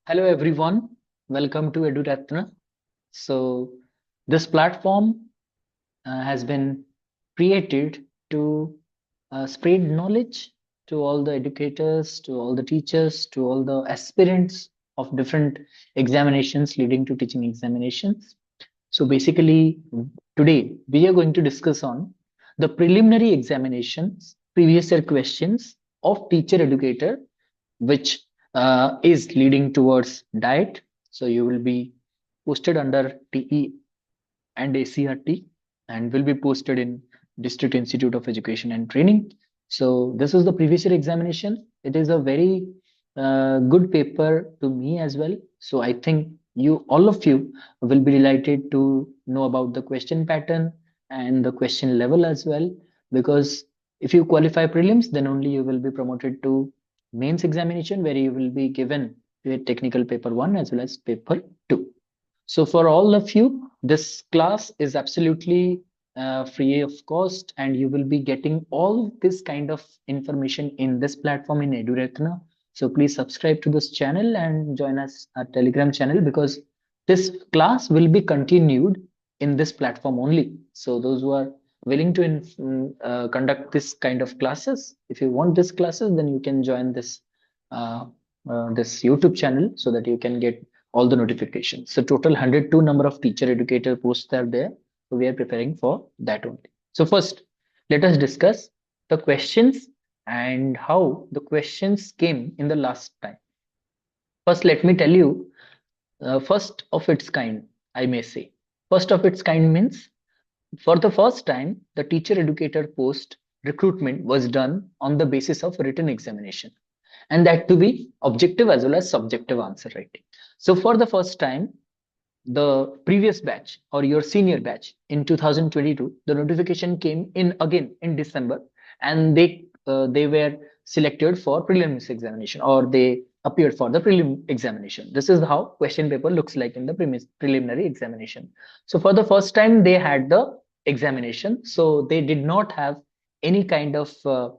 Hello everyone, welcome to EduRatna. So this platform has been created to spread knowledge to all the educators, to all the teachers, to all the aspirants of different examinations leading to teaching examinations. So basically, today we are going to discuss on the preliminary examinations, previous year questions of teacher educator, which is leading towards diet. So you will be posted under TE and ACRT and will be posted in District Institute of Education and Training. So this is the previous year examination. It is a very good paper to me as well. So I think all of you will be delighted to know about the question pattern and the question level as well, because if you qualify prelims, then only you will be promoted to mains examination, where you will be given a technical paper 1 as well as paper 2. So for all of you, this class is absolutely free of cost, and you will be getting all this kind of information in this platform in EduRatna. So please subscribe to this channel and join us our Telegram channel, because this class will be continued in this platform only. So those who are willing to conduct this kind of classes, if you want this classes, then you can join uh, this YouTube channel so that you can get all the notifications. So total 102 number of teacher educator posts are there. So we are preparing for that only. So first, let us discuss the questions and how the questions came in the last time. First, let me tell you, first of its kind, I may say. First of its kind means for the first time, the teacher educator post recruitment was done on the basis of written examination, and that to be objective as well as subjective answer writing. So for the first time, the previous batch or your senior batch in 2022, the notification came in again in December, and they were selected for prelims examination, or they appeared for the prelim examination. This is how question paper looks like in the preliminary examination. So for the first time they had the examination, so they did not have any kind of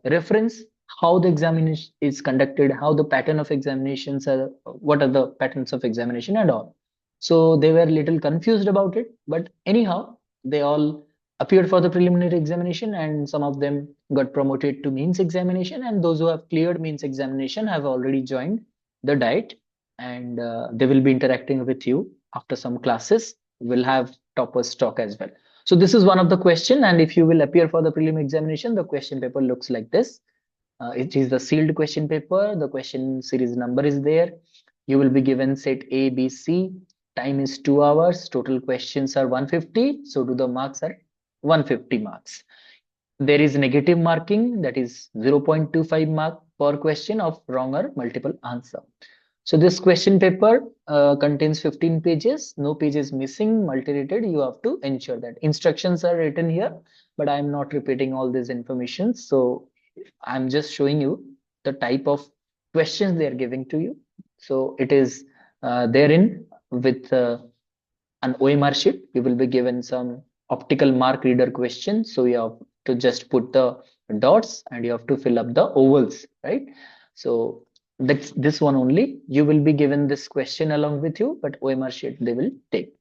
reference how the examination is conducted, how the pattern of examinations are, what are the patterns of examination and all. So they were a little confused about it, but anyhow, they all appeared for the preliminary examination, and some of them got promoted to means examination, and those who have cleared means examination have already joined the diet, and they will be interacting with you after some classes. We'll have toppers talk as well. So this is one of the question, and if you will appear for the prelim examination, the question paper looks like this. It is the sealed question paper. The question series number is there. You will be given set A, B, C. Time is 2 hours. Total questions are 150. So do the marks are 150 marks. There is negative marking, that is 0.25 mark per question of wrong or multiple answer. So this question paper contains 15 pages. No page is missing, multi-rated. You have to ensure that. Instructions are written here, but I am not repeating all this information. So I'm just showing you the type of questions they are giving to you. So it is therein with an OMR sheet. You will be given some optical mark reader questions. So you have to just put the dots and you have to fill up the ovals, right? So that's this one only. You will be given this question along with you, but OMR sheet they will take.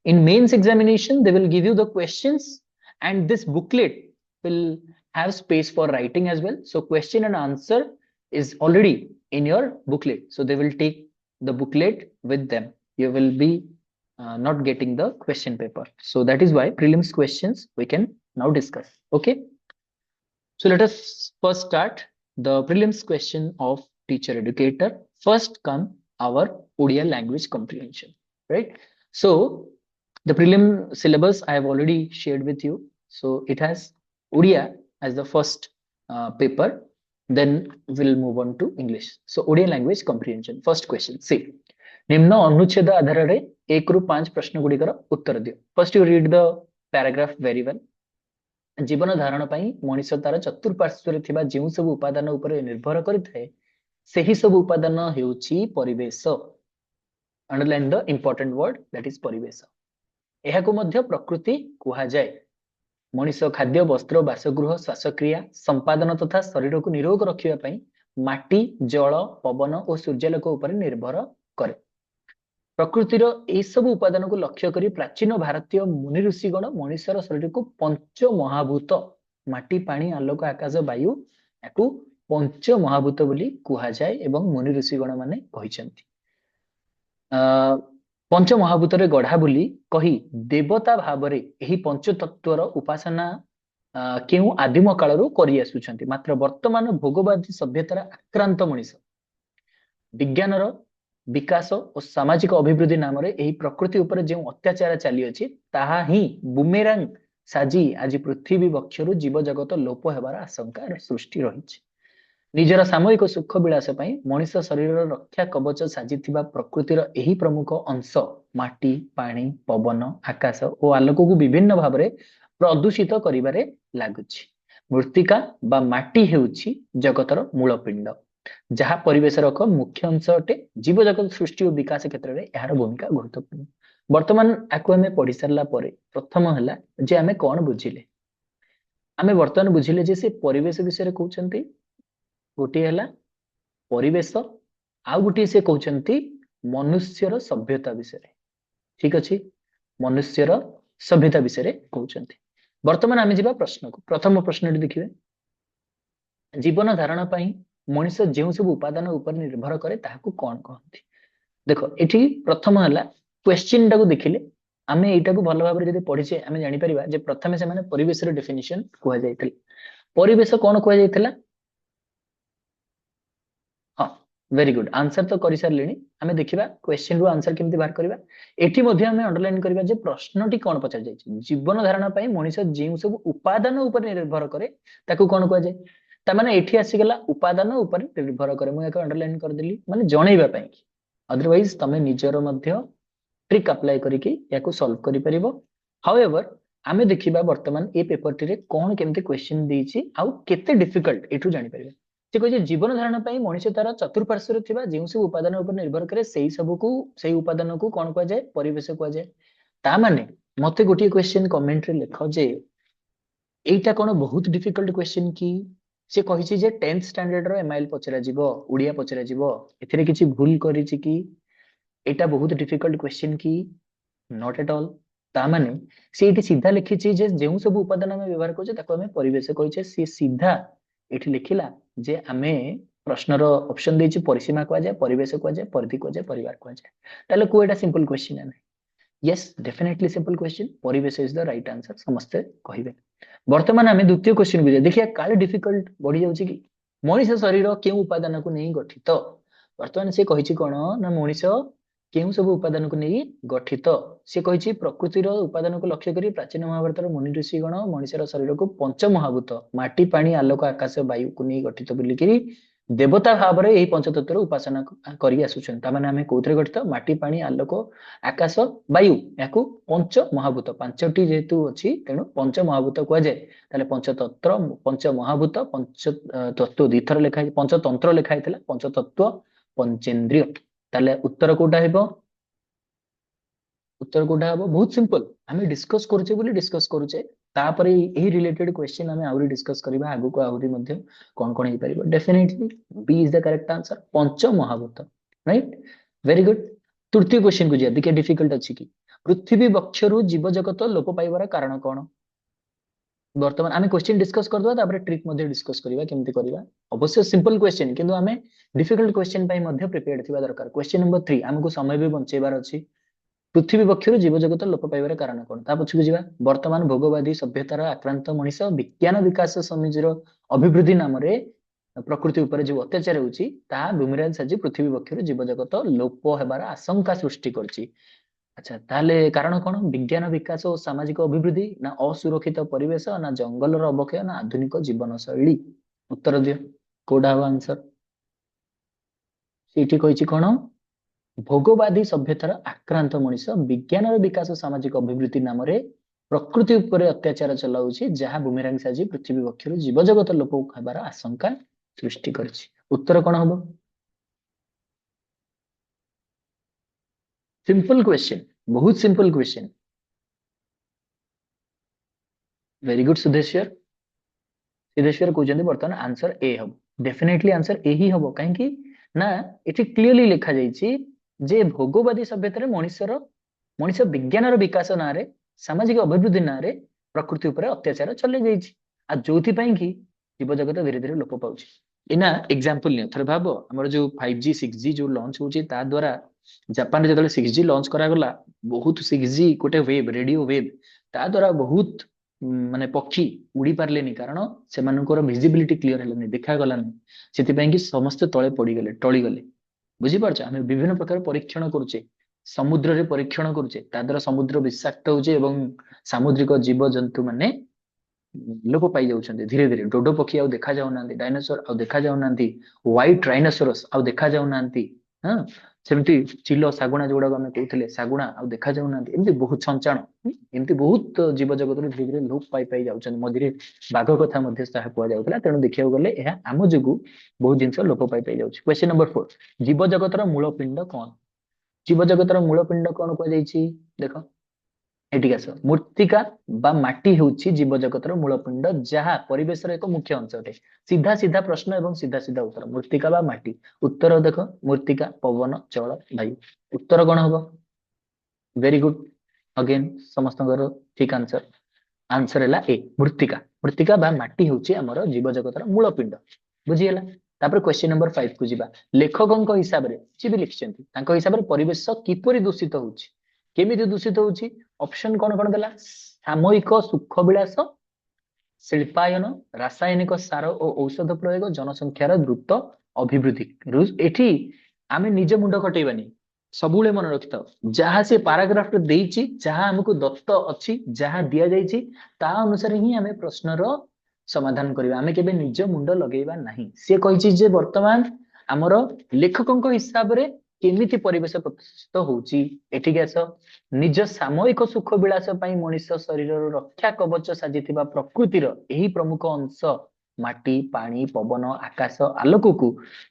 In mains examination, they will give you the questions, and this booklet will have space for writing as well. So question and answer is already in your booklet. So they will take the booklet with them. You will be not getting the question paper. So that is why prelims questions we can now discuss. Okay. So let us first start the prelims question of teacher educator. First come our Odia language comprehension, right? So the prelim syllabus I have already shared with you. So it has Odia as the first paper. Then we'll move on to English. So Odia language comprehension. First question. See, ନିମ୍ନ ଅନୁଚ୍ଛେଦ ଆଧାରରେ 1 ରୁ 5 ପ୍ରଶ୍ନ ଗୁଡ଼ିକର ଉତ୍ତର ଦିଅ. First you read the paragraph very well. ଜୀବନ ଧାରଣ ପାଇଁ ମଣିଷ ତାର ଚତୁଃପାର୍ଶ୍ୱରେ ଥିବା ଯେଉଁ ସବୁ ଉପାଦାନ ଉପରେ ନିର୍ଭର କରିଥାଏ, ସେହି ସବୁ ଉପାଦାନ ହେଉଛି ପରିବେଶ. Underline the important word, that is ପରିବେଶ. ଏହାକୁ ମଧ୍ୟ ପ୍ରକୃତି କୁହାଯାଏ. ମଣିଷ ଖାଦ୍ୟ, ବସ୍ତ୍ର, ବାସଗୃହ, ଶ୍ୱାସକ୍ରିୟା, ସମ୍ପାଦନ ତଥା ଶରୀରକୁ ନିରୋଗ ରଖିବା ପାଇଁ ମାଟି, ଜଳ, ପବନ ଓ ସୂର୍ଯ୍ୟାଲୋକ ଉପରେ ନିର୍ଭର କରେ. प्रकृतिर एई सब उपादान को लक्ष्य करी प्राचीन भारतीय मुनि ऋषिगण मनुष्यर शरीर को पंच महाभूत माटी पानी आलोक आकाश वायु याकू पंच महाभूत बोली कुहा जाए एवं मुनि ऋषिगण माने कहिसंती पंच महाभूत रे गढ़ा बोली कही देवता भावरे एही पंच तत्वर उपासना केउ आदिम कालरू करि आसुछंती मात्र वर्तमान भोगवादी सभ्यतार आक्रांत मनीष विज्ञानर विकास और सामाजिक अभिवृद्धि नाम रे एही प्रकृति ऊपर जो अत्याचार चली अछि ताहा ही बुमेरांग साजी आज पृथ्वी वक्षरु जीव जगत लोप हेबार आशंका सृष्टि रहिछि निजर सामूहिक सुख विलास पई मनुष्य शरीर रक्षा कवच साजिथिबा प्रकृतिर एही प्रमुख अंश माटी पानी पवन आकाश और आलोक को विभिन्न भाव में प्रदूषित करिबारे लागुछि मृत्तिका बा माटी हेउछि जगतर मूल पिंड जहाँ परिवेश एक मुख्य अंश अटे जीव जगत सृष्टि और विकास क्षेत्र में यार भूमिका गुरुत्वपूर्ण वर्तमान आपको आम पढ़ी सारा प्रथम है जे आम कौन बुझिले आम वर्तमान बुझिले जे से परिवेश विषय कहते गोटे है परिवेश आउ गोटे से कहते मनुष्यर सभ्यता विषय ठीक अच्छे मनुष्यर सभ्यता विषय कहते वर्तमान आम जा प्रश्न को प्रथम प्रश्न देखिए जीवन धारण मनीष जो सब उपादान उपर निर्भर करे ताकू कौन कहते देख ये प्रथम है क्वेश्चन टाक देखिले आम यटा को भल भाव में पढ़ीचे आम जापर प्रथम से परिवेश डेफिनेशन कहुई परिवेश कौन कहुई हाँ वेरी गुड आंसर तो कर सारे आम देखा क्वेश्चन रू आंसर केमती बाहर करवा एटी आम अंडरलाइन करवा जे प्रश्नटी कौन पचार जाए जीवन धारण मनीष जो सब उपादान उपर निर्भर करे ताकू कौन कहुए ताने एठी आसीगला उपादान उपर निर्भर करे मुझे अंडरलाइन करदेली माने जनइबा पई अदरवाइज तमे निजर मध्य ट्रिक अप्लाई करके याको सॉल्व करि परिबो हाउएवर आमे देखिबा वर्तमान ए पेपर टिरे कोन केमते क्वेश्चन देछि आउ केते डिफिकल्ट एठु जानि परिबे से कहे जीवन धारण पई मनुष्य तार चतुर्पार्श्व थिबा जेउ सब उपादान उपर निर्भर करे सेही सब को सेही उपादान को कोन कह जाय परिवेश कह जाय ता माने मते गोटी क्वेश्चन कमेंट रे लिखो जे एटा कोन बहुत डिफिकल्ट क्वेश्चन की से कहिछि जे 10th स्टैंडर्ड रो एमआईएल पचरा जीवो उड़िया पचरा जीवो एथिरे किछि भूल करिछि कि एटा बहुत डिफिकल्ट क्वेश्चन की नॉट एट ऑल ता माने से एठी सीधा लिखिछि जे जेउ सब उपादान हम व्यवहार करछे ताको हम परिवेश कहिछे से सीधा एठी लिखिला जे हमें प्रश्न रो ऑप्शन देछि परिसीमा कह जाय परिवेश कह जाय परिधि कह जाय परिवार कह जाय ताले को एटा सिंपल क्वेश्चन है यस डेफिनेटली सिंपल क्वेश्चन परिवेश इज द राइट आंसर समस्त कहिबे वर्तमान आम द्वितीय क्वेश्चन बुझे देखिए काले डिफिकल्ट बढ़ी जाउछि कि मनीष शरीर केउ उपादान को नहीं गठित वर्तमान से कहिछि कोन ना मनीष केउ सब उपादान को नहीं गठित से कहिछि प्रकृतिर उपादान को लक्ष्य करी प्राचीन महाभारतर मुनि ऋषिगण मनुष्यर शरीर को पंच महाभूत माटी पानी आलोक आकाश वायु को नहीं गठित बोली कि देवता भाव में यही पंचतत्वर उपासना करी आसुछन तामाने आमे कोथरे गठित माटी पानी आलोक आकाश वायु याकू पंच महाभूत पांचटी जेतु अछि तेनु पंच महाभूत कह जाय ताले पंचतत्व पंच महाभूत पंच तत्व दिथर लिखा पंचतंत्र लिखा हैतला पंचतत्व पंचेंद्रिय ताले उत्तर कोटा हेबो उत्तर कोटा हेबो बहुत सिंपल आमे डिस्कस करूचे बोली डिस्कस करूचे तापरे एही रिलेटेड क्वेश्चन आमे आउरी डिस्कस करबा आगु को आउरी मध्य कोन कोन हे परिबो definitely B is the correct answer पंच महाभूत राइट वेरी गुड तृतीय क्वेश्चन को जे देखिए डिफिकल्ट अछि कि पृथ्वी वक्षरु जीव जगत लोप पाइबार कारण कोन वर्तमान आमे क्वेश्चन डिस्कस कर दवा तापरे ट्रिक मध्य डिस्कस करबा केमति करबा अवश्य सिंपल क्वेश्चन किंतु आमे डिफिकल्ट क्वेश्चन पई मध्य प्रिपेयर्ड थिबा दरकार क्वेश्चन नंबर 3 हमको समय भी बंचेबार अछि पृथ्वी पक्षर जीव जगत लोप पाइबार कारण कौन ता पछकु जीवा वर्तमान भोगवादी सभ्यतार आक्रांत मनीष विज्ञान विकास समितिर अभिवृद्धि नाम रे प्रकृति ऊपर जो अत्याचार होची ता बुमरांग साजी पृथ्वी पक्षर जीव जगत लोप हेबार आशंका सृष्टि करची अच्छा ताले कारण कौन विज्ञान विकास और सामाजिक अभिवृद्धि ना असुरक्षित परिवेश ना जंगल अवक्षय ना आधुनिक जीवन शैली उत्तर दियो कोडा आंसर सीठी कहिची कोन भोगवादी सभ्यतार आक्रांत मनीष विज्ञान विकास सामाजिक अभिवृद्धि नाम रे प्रकृति उपर अत्याचार चलाउछि जहाँ बुमेरांग साजी पृथ्वी पक्षर जीव जगत लोप हेबार आशंका सृष्टि करछि उत्तर कोन हबो सिंपल क्वेश्चन बहुत simple question very good Sudheshwar Siddheshwar कहते बर्तमान आंसर ए हम डेफिनेटली आंसर ए ही हम कहीं ना ये क्लीयरली लिखा जाइए जे भोगवादी सभ्यतार मनीष विज्ञान विकास ना सामाजिक अभिवृद्धि ना प्रकृति उपर अत्याचार चली जाइए जो कि जीव जगत धीरे धीरे लोप पाउछ इना एग्जांपल नियो थरे भाबो हमर जो 5G 6G जो लॉन्च होची ता द्वारा जापान रे जतले 6G लॉन्च करा गला बहुत 6G कोटे वेव रेडियो वेव ता द्वारा बहुत माने पक्षी उड़ी पारलेनी कारण से मानकर विजिबिलिटी क्लियर हेलानी देखा गलानी सेति पई कि समस्त तळे पड़ी गले टळी गले बुझी पारछ हम विभिन्न प्रकार परीक्षण करूचे समुद्र रे परीक्षण करूचे ता द्वारा समुद्र विषाक्त होचे एवं सामुद्रिक जीव जंतु माने लोप पाई जाउछन्ते धीरे धीरे डोडो पक्षी आउ देखा जाउनांती डायनासोर आउ देखा जाउनांती व्हाइट राइनोसोरस आउ देखा जाउनांती हां सेमती चिलो सागुणा जोडा हम कहउथिले सागुणा आउ देखा जाउनांती एमती बहुत संचाण एमती बहुत जीव जगत रे धीरे धीरे लोप पाई पाई जाउछन्ते मझिरे बाघ कथा मध्ये ताहा कुआ जाउतला तेनु देखियो गले एहा आम जगु बहुत जिंस लोप पाई पाई जाउछ क्वेश्चन नंबर 4 जीव जगत रो मूल पिंड कोन जीव जगत रो मूल पिंड कोन कुआ जाईछि देखो एटिक आस मृत्तिका बा माटी होउछि जीव जगत रो मूल पिंड जहा परिवेश रो एक मुख्य अंश अटे सीधा सीधा प्रश्न एवं सीधा सीधा उत्तर मृत्तिका बा माटी उत्तर देखो मृत्तिका पवन जल वायु उत्तर कोन हबो वेरी गुड अगेन समस्त ठीक आंसर आंसर है ए मृत्तिका मृत्तिका बा माटी होउछि हमर जीव जगत रो मूल पिंड बुझी गेला तापर क्वेश्चन नंबर 5 को जिबा लेखकक हिसाब रे छि भी लिखछन्ती तांको हिसाब रे परिवेश किपरि दूषित होउछि केमिति दूषित होउछि ऑप्शन कोन देला सामयिक सुख विलास शिल्पायन रासायनिक सार और औषध प्रयोग जनसंख्यार द्रुत अभिवृद्धि एठी आमे निज मुंड खटेबानी सबुले मन रखिता जहाँ से पाराग्राफ देइछि जहाँ हमको दत्त अछि जहाँ दिया जाइछि ता अनुसार ही हमें प्रश्नर समाधान करिबा आमे केबे निज मुंड लगेइबा नाही से कहिछि जे वर्तमान हमर लेखकक हिसाब रे केमिति परिवेश प्रतिष्ठित होउछि एठिक आस निज सामयिक सुख विलास पई मनुष्य शरीर रक्षा कवच साजिथिबा प्रकृतिर एही प्रमुख अंश माटी पानी पवन आकाश आलोक को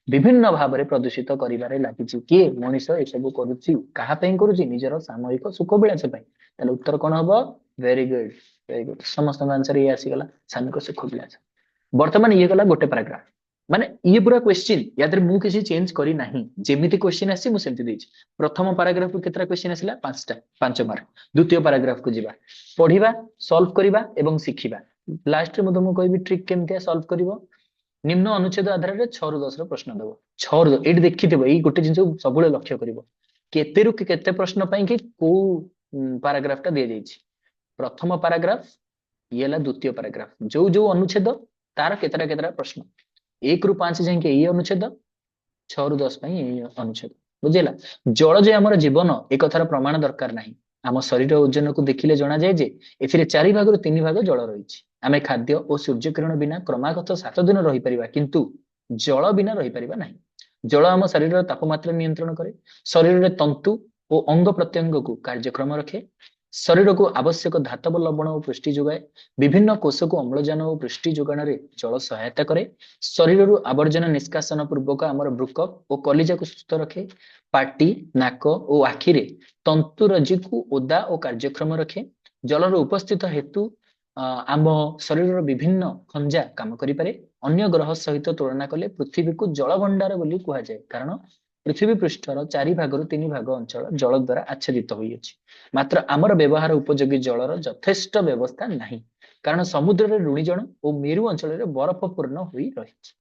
विभिन्न भाव में प्रदूषित करिबारे लागिछि किए मनुष्य ए सब करूछि कहा पई करूछि निजर सामयिक सुख विलास पई ताले उत्तर कोन हबो वेरी गुड समस्त आंसर ये आसीगला सामयिक सुख विलास वर्तमान ये गला गोटे पैराग्राफ माने ये पूरा क्वेश्चन यादरे मु किसी चेंज करी नाही जेमिति क्वेश्चन आसी मु सेमति देछि प्रथम पैराग्राफ को केतरा क्वेश्चन आसिला 5 मार्क द्वितीय पैराग्राफ को जिबा पढिबा सॉल्व करिबा एवं सिखिबा लास्ट रे मु कहबी ट्रिक केमतिया सॉल्व करिवो निम्न अनुच्छेद आधार रे 6 रु 10 रो प्रश्न देबो 6 रु एडी देखिथिबो एई गोटे जिंस सबुले लक्ष्य करिवो केते रु केते प्रश्न पई कि को पैराग्राफ ता दे जाइछि प्रथम पैराग्राफ येला द्वितीय पैराग्राफ जो जो अनुच्छेद तार केतरा प्रश्न 1 रु 5 जाके ये अनुच्छेद 6 रु 10 पई ये अनुच्छेद बुझेला जल जे हमर जीवन एक कथार प्रमाण दरकार नाही आम शरीर ओजन को देखिले जना जाय जे एथिरे 4 भाग रु 3 भाग जल रहिछि आमे खाद्य और सूर्य किरण बिना क्रमागत 7 दिन रही परिबा किंतु जल बिना रही परिबा नाही जल आम शरीर तापमात्रा नियंत्रण करे शरीर रे तंतु और अंग प्रत्यंग को कार्यक्रम रखे शरीर को आवश्यक धातव लवण और पुष्टि जोगाए विभिन्न कोष को अम्लजान और पुष्टि जोगाण रे जल सहायता करे शरीर आवर्जन निष्कासन पूर्वक आमर ब्रुकअप और कलिजा को सुस्थ रखे पाटी नाक और आखि रे तंतु रज्जु को ओदा और कार्यक्रम रखे जलर उपस्थित हेतु आम शरीर विभिन्न खंजा काम करि पारे अन्य ग्रह सहित तुलना कले पृथ्वी को जल भंडार बोली कहा जाए कारण पृथ्वी पृष्ठर 4 भाग रु 3 भाग अंचल जल द्वारा आच्छादित होई अछि मात्र आमर व्यवहार उपयोगी जलर यथेष्ट व्यवस्था नहीं कारण समुद्र रे ऋणी जन और मेरु अंचल रे बरफ पूर्ण होई रहिछि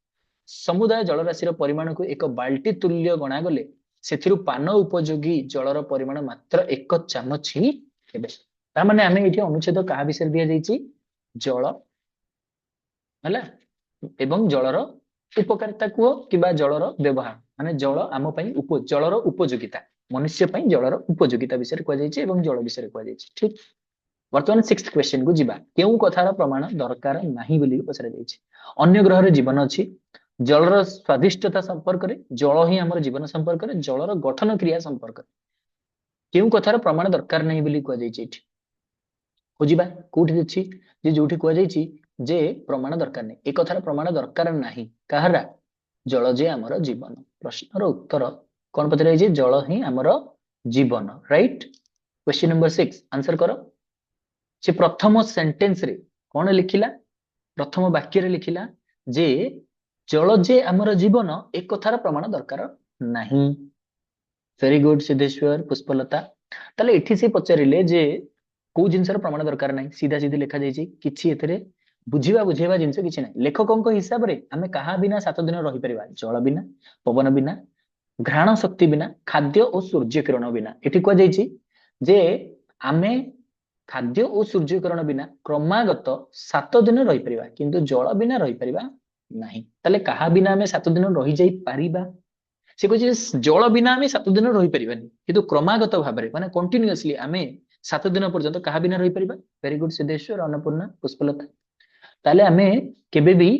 समुदाय जलराशि परिमाण को एक बाल्टी तुल्य गणा गले सेथिरु पान उपयोगी जलर परिमाण मात्र 1 चामच ही हेबे ता माने आमे एठी अनुच्छेद कहा विषय दिया जाइछि जल हला एवं जलर उपकारिता को किबा जलर व्यवहार माने जल आम पई जलर उपयोगिता मनुष्य पई जलर उपयोगिता विषय रे कह जाइछि एवं जल विषय रे कह जाइछि ठीक वर्तमान 6th क्वेश्चन को जिबा केउ कथार प्रमाण दरकार नाही बोली पछरे जाइछि अन्य ग्रह रे जीवन अछि जलर स्वादिष्टता संपर्क रे जल ही हमर जीवन संपर्क रे जलर गठन क्रिया संपर्क रे केउ कथार प्रमाण दरकार नाही बोली कह जाइछि एठी खोजिबा कोठी अछि जे जोठी कह जाइछि जे प्रमाण दरकार नहीं एक कथार प्रमाण दरकार नहीं कहारा जल जे हमर जीवन प्रश्नर उत्तर कौन पचर जल ही हमर जीवन राइट क्वेश्चन नंबर 6 आंसर करो से प्रथम सेंटेंस रे कौन लिखिला प्रथम वाक्य रे लिखिला जे जल जे हमर जीवन एक कथार प्रमाण दरकार नहीं वेरी गुड सिद्धेश्वर पुष्पलता ताले एठी से पचारिले जे को जिनसर प्रमाण दरकार नाही सीधा सीधी लेखा जायछि किछि एतरे बुझिबा बुझेबा जिंस किछि नाही लेखकक हिसाब रे आमे कहा बिना 7 दिन रहि परिबा जल बिना पवन बिना घ्राण शक्ति बिना खाद्य और सूर्य किरण बिना एठी को जायछि जे आमे खाद्य और सूर्य किरण बिना क्रमागत 7 दिन रहि परिबा किंतु जल बिना रहि परिबा नाही ताले कहा बिना आमे 7 दिन रहि जाई परिबा से कहे जल बिना आम 7 दिन रही पारानी कि क्रमागत भाव में माने कंटिन्यूअसली आम 7 दिन पर्यंत क्या बिना रही Paribas very good Siddheshwar Annapurna Pushpalata ताले आम केबे भी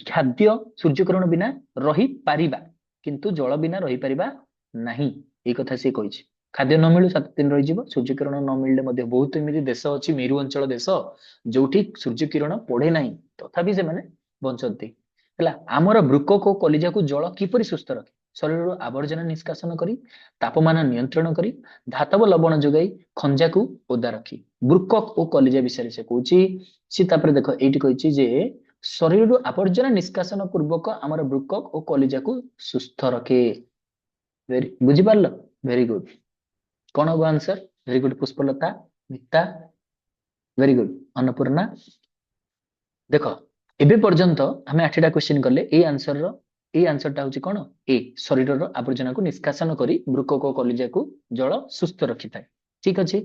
खाद्य सूर्यकिरण बिना रही पारिबा किंतु जल बिना रही पारिबा नहीं ये कथा से कही खाद्य न मिलू 7 दिन रही सूर्यकिरण न मिलले बहुत एमती देश अच्छी मेरु अंचल देश जो सूर्यकिरण पड़े ना तथापि से बंचती है आमर बृकक और कलिजा को जल किपरि सुस्थ रखे शरीर आवर्जना निष्कासन करी तापमान नियंत्रण करी धातव लवण जोगाई खंजा को ओदा रखी बृकक और कलिजा विषय से कहूँ देख ये कही जे शरीर आवर्जना निष्कासन पूर्वक आमर बृकक और कलिजा को सुस्थ रखे बुझिपार वेरी गुड कौन हम आंसर वेरी गुड पुष्पलता मिता वेरी गुड अन्नपूर्णा देख एबे पर्यंत आम 8टा क्वेश्चन कले ए आंसरटा हूँ कौन ए शरीर आवर्जना को निष्कासन करी बृकक कलिजा को जल सुस्थ रखी था ठीक अच्छे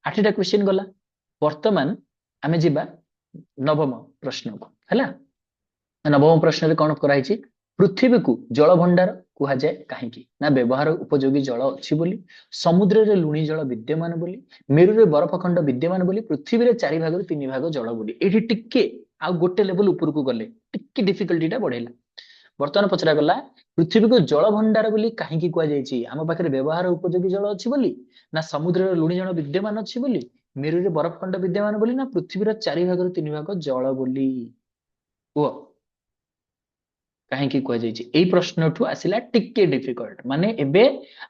8टा क्वेश्चन गला वर्तमान आम जा नवम प्रश्न को है नवम प्रश्न कौन कराई पृथ्वी को जल भंडार कह जाए कहीं ना व्यवहार उपयोगी जल अच्छी बोली समुद्र रे लुणी जल विद्यमान बोली मेरु रे बरफखंड विद्यमान बोली पृथ्वी रे 4 भाग 3 भाग जल बोली ये टिके आ गोटे लेवल ऊपर को गले टिके डिफिकल्टीटा बढ़ेला बर्तमान पचरा गला पृथ्वी को जल भंडार बोली कहीं कहुई आम पाखे व्यवहार उपयोगी जल अच्छी बोली ना समुद्र लुणी जल विद्यमान अच्छी बोली मेरु रे बरफखंड विद्यमान बोली ना पृथ्वी 4 भाग 3 भाग जल बोली कुह कहीं कहुई प्रश्न ठू आसला टिके डिफिकल्ट माने एबे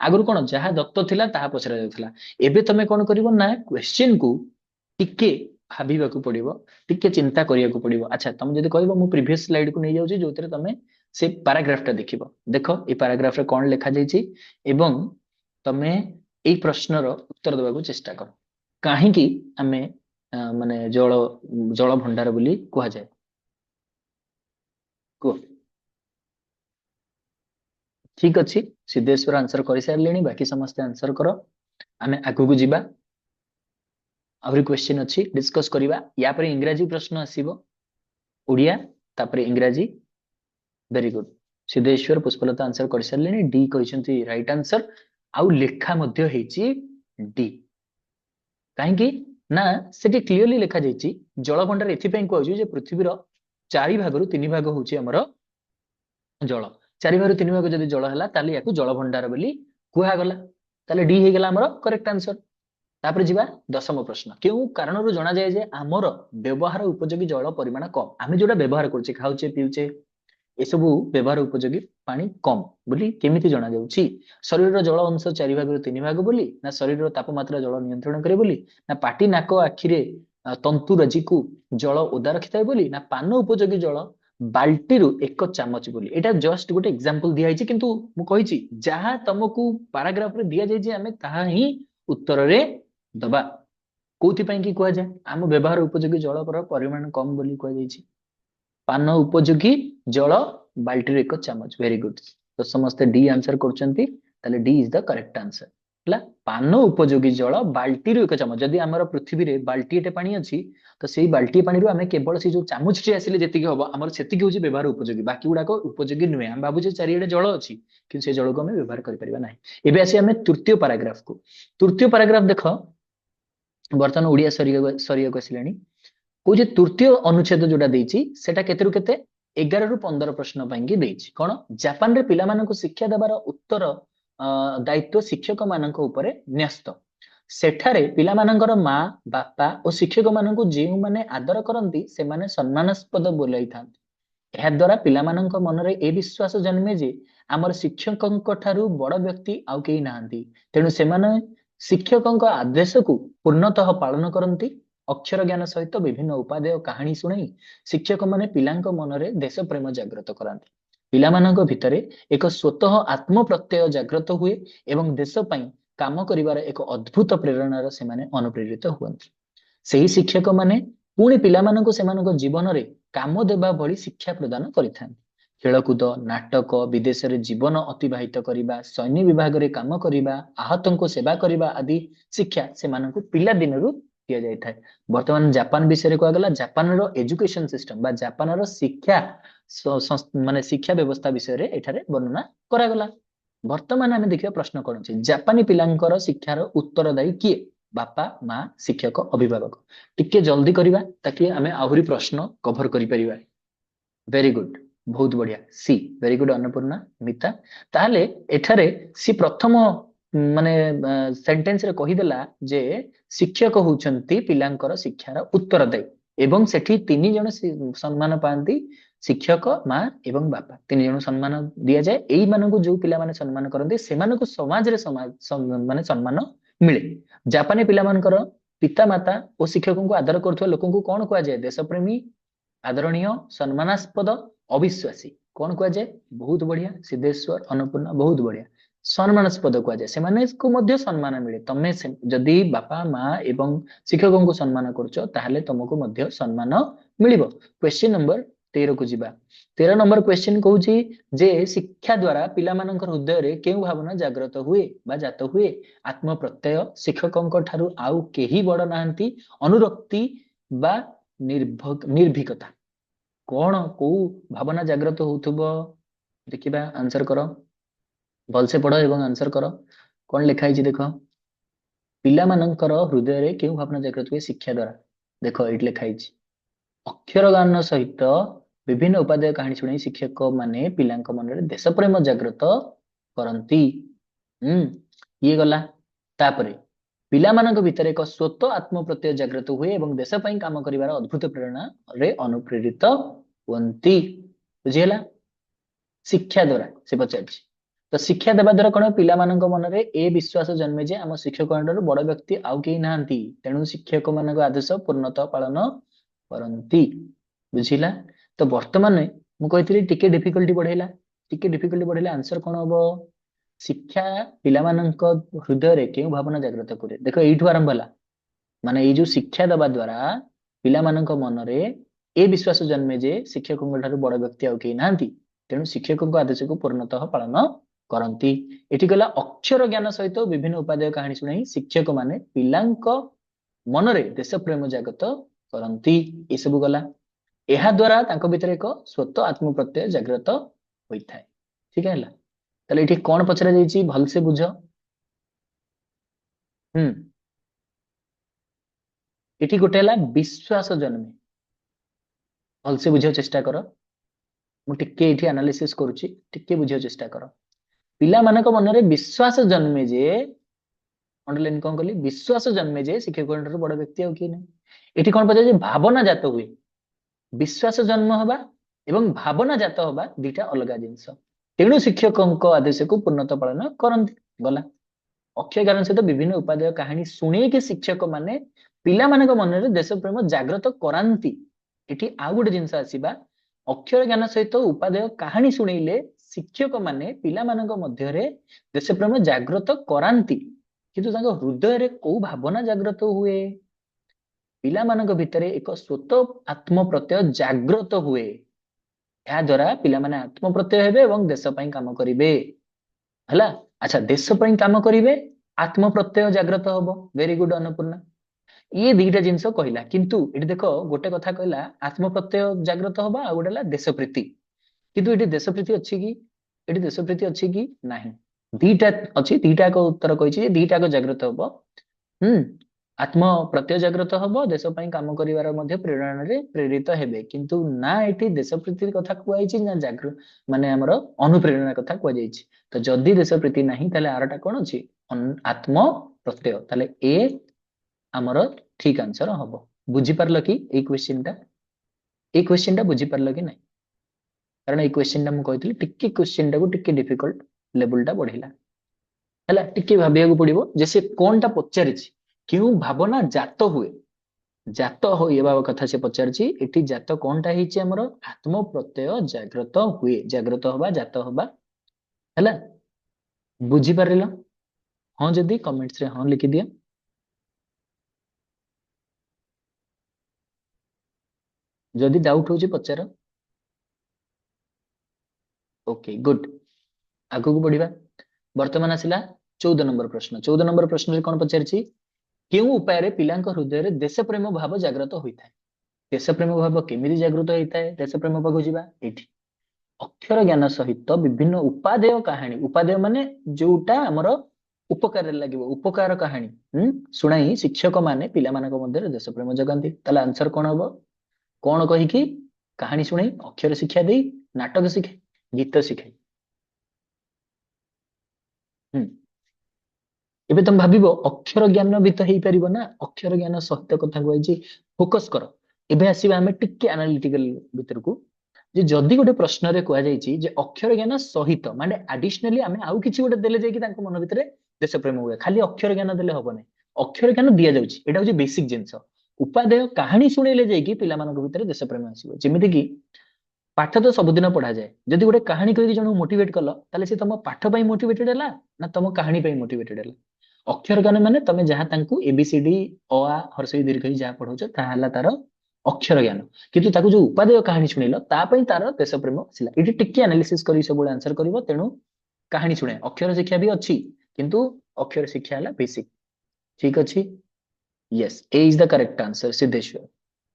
आगु कौन जहाँ दत्त थिला ताहा पचरा जाउथला एबे तमे कौन करिवो ना क्वेश्चन को टिके भाबिबाकू पड़िबो टिके चिंता करियाकू पड़िबो अच्छा तुम जदि कहबो मु प्रीवियस स्लाइड को नै जाउची जोतरे तमे से पैराग्राफटा देखिबो देखो ए पैराग्राफ रे कोन लिखा जायछि एवं तमे ए प्रश्नर उत्तर देबाकू चेष्टा कर काहे कि हमें माने जल जल भंडार बोली कहा जाय को ठीक अच्छी सिद्धेश्वर आंसर कर सारे बाकी समस्त आंसर कर आम आगू को जीवा आहरी क्वेश्चन अच्छी डिस्कस करवा या पर इंग्राजी प्रश्न आसीबो ओडिया तापर इंग्राजी very good Siddheshwar Pushpalata answer कर सारे डी कहते राइट आंसर आउ लेखा मध्य हेची डी कहीं ना सेठी क्लियरली लिखा जायछि जल भंडार एथिपई कहउछि जे पृथ्वीर 4 भाग 3 भाग होछि हमर जल 4 भाग 3 भाग जदि जल है ताले याकू जल भंडार बोली कुहागला ताले डी हे गेला हमर करेक्ट आंसर तापर जीवा दशम प्रश्न क्यों कारण जना जाए जे आमर व्यवहार उपयोगी जल परिमाण कम आमे जोटा व्यवहार करछे खाउछे पिउछे एसबू व्यवहार उपयोगी पानी कम बोली केमिति जना जाउछि शरीर जल अंश 4 भाग 3 भाग बोली ना शरीर तापमात्रा जल नियंत्रण करे बोली ना पाटी नाक आखिरे तंतु रजी को जल ओदा रखिथाय बोली ना पान उपयोगी जल बाल्टी रु 1 चामच बोली एटा जस्ट गोटे एग्जांपल दिया हिची किंतु मु कहिची जहां तुमको पैराग्राफ रे दिया जाय जे हमें ताहा ही उत्तर रे दबा कोथि पई की कह जाय आम व्यवहार उपयोगी जल पर परिमाण कम बोली कह जायछि पान उपयोगी जल बाल्टी रे 1 चामच वेरी गुड तो समस्त डी आंसर करचंती ताले D is the correct answer हला पान उपयोगी जल बाल्टी रो 1 चामच जदि हमर पृथ्वी रे बाल्टी एटे पानी अछि तो सेही बाल्टी पानी रो हमें केवल से जो चामच टी आसिले जेतिकी हबो हमर सेतिकी होची व्यवहार उपयोगी बाकी गुडा को उपयोगी नुहे हम बाबू जे चारिएडे जल अछि कि से जल को हमें व्यवहार करि परिबा नाही एबे आसी हमें तृतीय पैराग्राफ देखो वर्तमान ओडिया सरिया को आसिलानी को जे तृतीय अनुच्छेद जोटा देछि सेटा केतेरु केते 11 रु 15 प्रश्न पाइंगी देछि कोन जापान रे पिला मानको शिक्षा देबार उत्तर दायित्व शिक्षक मानक उपरे न्यस्त सेठारे पिला मानकर माँ बापा और शिक्षक मानक जे माने आदर करंती से माने सम्मानास्पद बोलाई थांती एहा द्वारा पिला मानक मनरे ए विश्वास जन्मे जे आमर शिक्षकंक ठारू बड़ व्यक्ति आउ केही नाहंती तेनु से माने शिक्षकंक आदेश को पूर्णतः पालन करंती अक्षर ज्ञान सहित विभिन्न उपादेय कहानी शुणाई शिक्षक माने पिलांक मनरे देश प्रेम जागृत करांती ପିଲାମାନଙ୍କ ଭିତରେ ଏକ ସ୍ୱତଃ ଆତ୍ମ ପ୍ରତ୍ୟୟ ଜାଗ୍ରତ ହୁଏ ଏବଂ ଦେଶ ପାଇଁ କାମ କରିବାର ଏକ ଅଦ୍ଭୁତ ପ୍ରେରଣାର ସେମାନେ ଅନୁପ୍ରେରିତ ହୁଅନ୍ତି। ସେହି ଶିକ୍ଷକ ମାନେ ପୁଣି ପିଲାମାନଙ୍କୁ ସେମାନଙ୍କ ଜୀବନରେ କାମ ଦେବା ଭଳି ଶିକ୍ଷା ପ୍ରଦାନ କରିଥାନ୍ତି। ଖେଳକୁଦ, ନାଟକ, ବିଦେଶରେ ଜୀବନ ଅତିବାହିତ କରିବା, ସୈନ୍ୟ ବିଭାଗରେ କାମ କରିବା, ଆହତଙ୍କୁ ସେବା କରିବା ଆଦି ଶିକ୍ଷା ସେମାନଙ୍କୁ ପିଲାଦିନରୁ ଦିଆଯାଇଥାଏ। ବର୍ତ୍ତମାନ ଜାପାନ ବିଷୟରେ କୁହାଗଲା, ଜାପାନର ଏଜୁକେସନ ସିଷ୍ଟମ ବା ଜାପାନର ଶିକ୍ଷା ମାନେ ଶିକ୍ଷା ବ୍ୟବସ୍ଥା ବିଷୟରେ ଏଠାରେ ବର୍ଣ୍ଣନା କରାଗଲା। ବର୍ତ୍ତମାନ ଆମେ ଦେଖିବା ପ୍ରଶ୍ନ କଣ ଅଛି, ଜାପାନୀ ପିଲାଙ୍କର ଶିକ୍ଷାର ଉତ୍ତରଦାୟୀ କିଏ? ବାପା, ମା, ଶିକ୍ଷକ, ଅଭିଭାବକ। ଟିକେ ଜଲ୍ଦି କରିବା ତାକି ଆମେ ଆହୁରି ପ୍ରଶ୍ନ କଭର କରିପାରିବା। ଭେରି ଗୁଡ, ବହୁତ ବଢିଆ। C, very good Annapurna, Mita. ତାହେଲେ ଏଠାରେ ସି ପ୍ରଥମ ମାନେ ସେଣ୍ଟେନ୍ସରେ କହିଦେଲା ଯେ ଶିକ୍ଷକ ହଉଛନ୍ତି ପିଲାଙ୍କର ଶିକ୍ଷାର ଉତ୍ତରଦାୟୀ ଏବଂ ସେଠି ତିନି ଜଣ ସମ୍ମାନ ପାଆନ୍ତି, ଶିକ୍ଷକ, ମା ଏବଂ ବାପା। ତିନି ଜଣ ସମ୍ମାନ ଦିଆଯାଏ। ଏଇମାନଙ୍କୁ ଯୋଉ ପିଲାମାନେ ସମ୍ମାନ କରନ୍ତି ସେମାନଙ୍କୁ ସମାଜରେ ମାନେ ସମ୍ମାନ ମିଳେ। ଜାପାନୀ ପିଲାମାନଙ୍କର ପିତାମାତା ଓ ଶିକ୍ଷକଙ୍କୁ ଆଦର କରୁଥିବା ଲୋକଙ୍କୁ କଣ କୁହାଯାଏ? ଦେଶପ୍ରେମୀ, ଆଦରଣୀୟ, ସମ୍ମାନାସ୍ପଦ, ଅବିଶ୍ୱାସୀ। କଣ କୁହାଯାଏ? ବହୁତ ବଢିଆ ସିଦ୍ଧେଶ୍ୱର, ଅନ୍ନପୂର୍ଣ୍ଣା, ବହୁତ ବଢିଆ। ସମ୍ମାନାସ୍ପଦ କୁହାଯାଏ, ସେମାନଙ୍କୁ ମଧ୍ୟ ସମ୍ମାନ ମିଳେ। ତମେ ଯଦି ବାପା, ମା ଏବଂ ଶିକ୍ଷକଙ୍କୁ ସମ୍ମାନ କରୁଛ ତାହେଲେ ତମକୁ ମଧ୍ୟ ସମ୍ମାନ ମିଳିବ। କ୍ୱେଶ୍ଚିନ୍ ନମ୍ବର 13 କୁ ଯିବା। 13 ନମ୍ବର କ୍ୱେଶ୍ଚିନ୍ କହୁଛି ଯେ ଶିକ୍ଷା ଦ୍ୱାରା ପିଲାମାନଙ୍କର ହୃଦୟରେ କେଉଁ ଭାବନା ଜାଗ୍ରତ ହୁଏ ବା ଜାତ ହୁଏ? ଆତ୍ମପ୍ରତ୍ୟୟ, ଶିକ୍ଷକଙ୍କ ଠାରୁ ଆଉ କେହି ବଡ ନାହାନ୍ତି, ଅନୁରକ୍ତି ବା ନିର୍ଭୀକତା। କଣ କୋଉ ଭାବନା ଜାଗ୍ରତ ହଉଥିବ? ଦେଖିବା, ଆନ୍ସର କର, ଭଲସେ ପଢ ଏବଂ ଆନ୍ସର କର। କଣ ଲେଖା ହେଇଛି ଦେଖ, ପିଲାମାନଙ୍କର ହୃଦୟରେ କେଉଁ ଭାବନା ଜାଗ୍ରତ ହୁଏ ଶିକ୍ଷା ଦ୍ୱାରା? ଦେଖ ଏଇଠି ଲେଖା ହେଇଛି, ଅକ୍ଷର ଗାନ ସହିତ ବିଭିନ୍ନ ଉପାଦେୟ କାହାଣୀ ଶୁଣାଇ ଶିକ୍ଷକ ମାନେ ପିଲାଙ୍କ ମନରେ ଦେଶପ୍ରେମ ଜାଗ୍ରତ କରନ୍ତି। ଇଏ ଗଲା। ତାପରେ ପିଲାମାନଙ୍କ ଭିତରେ ଏକ ସ୍ୱତଃ ଆତ୍ମପ୍ରତ୍ୟୟ ଜାଗ୍ରତ ହୁଏ ଏବଂ ଦେଶ ପାଇଁ କାମ କରିବାର ଅଦ୍ଭୁତ ପ୍ରେରଣାରେ ଅନୁପ୍ରେରିତ ହୁଅନ୍ତି। ବୁଝିହେଲା? ଶିକ୍ଷା ଦ୍ୱାରା ସେ ପଚାରିଛି। ତ ଶିକ୍ଷା ଦେବା ଦ୍ୱାରା କଣ? ପିଲାମାନଙ୍କ ମନରେ ଏ ବିଶ୍ୱାସ ଜନ୍ମେ ଯେ ଆମ ଶିକ୍ଷକଙ୍କଠାରୁ ବଡ ବ୍ୟକ୍ତି ଆଉ କେହି ନାହାନ୍ତି, ତେଣୁ ଶିକ୍ଷକ ମାନଙ୍କ ଆଦେଶ ପୂର୍ଣ୍ଣତଃ ପାଳନ କରନ୍ତି। ବୁଝିଲା? ତ ବର୍ତ୍ତମାନ ମୁଁ କହିଥିଲି ଟିକେ ଡିଫିକଲ୍ଟି ବଢେଇଲା, ଟିକେ ଡିଫିକଲ୍ଟି ବଢେଇଲା, ଆନ୍ସର କଣ ହବ? ଶିକ୍ଷା ପିଲାମାନଙ୍କ ହୃଦୟରେ କେଉଁ ଭାବନା ଜାଗ୍ରତ କରେ? ଦେଖ ଏଇଠୁ ଆରମ୍ଭ ହେଲା, ମାନେ ଏଇ ଯୋଉ ଶିକ୍ଷା ଦେବା ଦ୍ୱାରା ପିଲାମାନଙ୍କ ମନରେ ଏ ବିଶ୍ୱାସ ଜନ୍ମେ ଯେ ଶିକ୍ଷକଙ୍କ ଠାରୁ ବଡ ବ୍ୟକ୍ତି ଆଉ କେହି ନାହାନ୍ତି, ତେଣୁ ଶିକ୍ଷକଙ୍କ ଆଦେଶକୁ ପୂର୍ଣ୍ଣତଃ ପାଳନ କରନ୍ତି। ଏଠି ଗଲା ଅକ୍ଷର ଜ୍ଞାନ ସହିତ ବିଭିନ୍ନ ଉପାଦେୟ କାହାଣୀ ଶୁଣାଇ ଶିକ୍ଷକ ମାନେ ପିଲାଙ୍କ ମନରେ ଦେଶ ପ୍ରେମ ଜାଗ୍ରତ କରନ୍ତି। ଏସବୁ ଗଲା। ଏହା ଦ୍ୱାରା ତାଙ୍କ ଭିତରେ ଏକ ସ୍ୱତଃ ଆତ୍ମପ୍ରତ୍ୟୟ ଜାଗ୍ରତ ହୋଇଥାଏ। ଠିକ ହେଲା? ତାହେଲେ ଏଠି କଣ ପଚରା ଯାଇଛି ଭଲସେ ବୁଝ। ଏଠି ଗୋଟେ ହେଲା ବିଶ୍ୱାସ ଜନ୍ମେ। ଭଲସେ ବୁଝିବାକୁ ଚେଷ୍ଟା କର। ମୁଁ ଟିକେ ଏଠି ଆନାଲିସିସ୍ କରୁଛି, ଟିକେ ବୁଝିବାକୁ ଚେଷ୍ଟା କର। ପିଲାମାନଙ୍କ ମନରେ ବିଶ୍ୱାସ ଜନ୍ମେ ଯେ, ଅଣ୍ଡରଲାଇନ୍ କଣ କଲି? ବିଶ୍ୱାସ ଜନ୍ମେ ଯେ ଶିକ୍ଷକଙ୍କ ଠାରୁ ବଡ ବ୍ୟକ୍ତି ଆଉ କିଏ ନାହିଁ। ଏଠି କଣ ପଚାରିଛି? ଭାବନା ଜାତ ହୁଏ। ବିଶ୍ୱାସ ଜନ୍ମ ହବା ଏବଂ ଭାବନା ଜାତ ହବା ଦିଟା ଅଲଗା ଜିନିଷ, ତେଣୁ ଶିକ୍ଷକଙ୍କ ଆଦେଶକୁ ପୂର୍ଣ୍ଣତଃ ପାଳନ କରନ୍ତି। ଗଲା। ଅକ୍ଷର ଜ୍ଞାନ ସହିତ ବିଭିନ୍ନ ଉପାଦେୟ କାହାଣୀ ଶୁଣେଇକି ଶିକ୍ଷକ ମାନେ ପିଲାମାନଙ୍କ ମନରେ ଦେଶ ପ୍ରେମ ଜାଗ୍ରତ କରାନ୍ତି। ଏଠି ଆଉ ଗୋଟେ ଜିନିଷ ଆସିବା, ଅକ୍ଷର ଜ୍ଞାନ ସହିତ ଉପାଦେୟ କାହାଣୀ ଶୁଣେଇଲେ ଶିକ୍ଷକ ମାନେ ପିଲାମାନଙ୍କ ମଧ୍ୟରେ ଦେଶ ପ୍ରେମ ଜାଗ୍ରତ କରାନ୍ତି, କିନ୍ତୁ ତାଙ୍କ ହୃଦୟରେ କୋଉ ଭାବନା ଜାଗ୍ରତ ହୁଏ? ପିଲାମାନଙ୍କ ଭିତରେ ଏକ ସ୍ୱତଃ ଆତ୍ମପ୍ରତ୍ୟୟ ଜାଗ୍ରତ ହୁଏ। ଏହା ଦ୍ୱାରା ପିଲାମାନେ ଆତ୍ମପ୍ରତ୍ୟୟ ହେବେ ଏବଂ ଦେଶ ପାଇଁ କାମ କରିବେ। ହେଲା? ଆଚ୍ଛା, ଦେଶ ପାଇଁ କାମ କରିବେ, ଆତ୍ମପ୍ରତ୍ୟୟ ଜାଗ୍ରତ ହବ। Very good Annapurna. ଇଏ ଦିଟା ଜିନିଷ କହିଲା, କିନ୍ତୁ ଏଠି ଦେଖ ଗୋଟେ କଥା କହିଲା ଆତ୍ମପ୍ରତ୍ୟୟ ଜାଗ୍ରତ ହବା, ଆଉ ଗୋଟେ ହେଲା ଦେଶପ୍ରୀତି। କିନ୍ତୁ ଏଠି ଦେଶପ୍ରୀତି ଅଛି କି? ଏଠି ଦେଶପ୍ରୀତି ଅଛି କି? ନାହିଁ। ଦିଟା ଅଛି, ଦିଟାକ ଉତ୍ତର କହିଛି ଯେ ଦିଟାକ ଜାଗ୍ରତ ହବ। ଆତ୍ମ ପ୍ରତ୍ୟୟ ଜାଗ୍ରତ ହବ, ଦେଶ ପାଇଁ କାମ କରିବାର ମଧ୍ୟ ପ୍ରେରଣାରେ ପ୍ରେରିତ ହେବେ। କିନ୍ତୁ ନା ଏଠି ଦେଶପ୍ରୀତି କଥା କୁହାଯାଇଛି ନା ମାନେ ଆମର ଅନୁପ୍ରେରଣା କଥା କୁହାଯାଇଛି। ତ ଯଦି ଦେଶପ୍ରୀତି ନାହିଁ ତାହେଲେ ଆରଟା କଣ ଅଛି? ଆତ୍ମ ପ୍ରତ୍ୟୟ। ତାହେଲେ ଏ ଆମର ଠିକ ଆନ୍ସର ହବ। ବୁଝିପାରିଲ କି ଏଇ କ୍ୱେଶ୍ଚିନ୍ଟା? ଏଇ କ୍ୱେଶ୍ଚିନ୍ଟା ବୁଝିପାରିଲ କି ନାହିଁ? କାରଣ ଏଇ କ୍ୱେଶ୍ଚିନ୍ଟା ମୁଁ କହିଥିଲି ଟିକେ କ୍ୱେଶ୍ଚିନ୍ଟାକୁ ଟିକେ ଡିଫିକଲ୍ଟ ଲେବୁଲଟା ବଢେଇଲା। ହେଲା? ଟିକେ ଭାବିବାକୁ ପଡିବ ଯେ ସେ କଣଟା ପଚାରିଛି, କେଉଁ ଭାବନା ଜାତ ହୁଏ। ଜାତ ହେବା କଥା ସେ ପଚାରିଛି ଏଠି ଜାତ କଣଟା ହେଇଛି ଆମର ଆତ୍ମ ପ୍ରତ୍ୟୟ ଜାଗ୍ରତ ହୁଏ ଜାଗ୍ରତ ହବା ଜାତ ହବା ହେଲା ବୁଝିପାରିଲ ହଁ ଯଦି କମେଣ୍ଟସ୍ ରେ ହଁ लिखिदिए ଯଦି डाउट होची पचार ओके गुड आगु को बढ़िबा वर्तमान आसिला 14 नंबर प्रश्न 14 नंबर प्रश्न रे कोन पचारछि केउ उपाय रे पिलांक हृदय रे देश प्रेम भाव जाग्रत होइथाय देश प्रेम भाव केमिति जागृत होइथाय देश प्रेम पाखु जिबा एठी अक्षर ज्ञान सहित विभिन्न उपादेय कहानी उपादेय माने जोटा हमर उपकार লাগিব उपकार कहानी सुनाई शिक्षक माने पिला मानक मध्य देश प्रेम जगंती ताले आंसर कोन हबो कोन कहि कि कहानी सुनाई अक्षर शिक्षा देई नाटक शिखे गीत शिखे ଏବେ ତମେ ଭାବିବ ଅକ୍ଷର ଜ୍ଞାନ ବି ତ ହେଇପାରିବ ନା ଅକ୍ଷର ଜ୍ଞାନ ସହିତ କଥା କୁହାଯାଇଛି ଫୋକସ କର ଏବେ ଆସିବା ଆମେ ଟିକେ ଆନାଲିଟିକାଲ ଭିତରକୁ ଯେ ଯଦି ଗୋଟେ ପ୍ରଶ୍ନରେ କୁହାଯାଇଛି ଯେ ଅକ୍ଷର ଜ୍ଞାନ ସହିତ ମାନେ ଆଡିସନାଲି ଆମେ ଆଉ କିଛି ଗୋଟେ ଦେଲେ ଯାଇକି ତାଙ୍କ ମନ ଭିତରେ ଦେଶ ପ୍ରେମ ହୁଏ ଖାଲି ଅକ୍ଷର ଜ୍ଞାନ ଦେଲେ ହବ ନାହିଁ ଅକ୍ଷର ଜ୍ଞାନ ଦିଆଯାଉଛି ଏଟା ହଉଛି ବେସିକ ଜିନିଷ ଉପାଦେୟ କାହାଣୀ ଶୁଣେଇଲେ ଯାଇକି ପିଲାମାନଙ୍କ ଭିତରେ ଦେଶ ପ୍ରେମ ଆସିବ ଯେମିତି କି ପାଠ ତ ସବୁଦିନ ପଢାଯାଏ ଯଦି ଗୋଟେ କାହାଣୀ କହିକି ଜଣକୁ ମୋଟିଭେଟ କଲ ତାହେଲେ ସେ ତମ ପାଠ ପାଇଁ ମୋଟିଭେଟେଡ ହେଲା ନା ତମ କାହାଣୀ ପାଇଁ ମୋଟିଭେଟେଡ ହେଲା ଅକ୍ଷର ଜ୍ଞାନ ମାନେ ତମେ ଯାହା ତାଙ୍କୁ ଏବିସିଡି ଅ ଆ ହର୍ଷଇ ଦୀର୍ଘ ଯାହା ପଢଉଛ ତାହା ହେଲା ତାର ଅକ୍ଷର ଜ୍ଞାନ କିନ୍ତୁ ତାକୁ ଯୋଉ ଉପାଦେୟ କାହାଣୀ ଶୁଣେଇଲ ତା ପାଇଁ ତାର ଦେଶ ପ୍ରେମ ଆସିଲା ଏଠି ଟିକେ ଆନାଲିସିସ୍ କରି ସବୁବେଳେ ଆନ୍ସର କରିବ ତେଣୁ କାହାଣୀ ଶୁଣେ ଅକ୍ଷର ଶିକ୍ଷା ବି ଅଛି କିନ୍ତୁ ଅକ୍ଷର ଶିକ୍ଷା ହେଲା ବେସିକ ଠିକ ଅଛି yes A is the correct answer Siddheshwar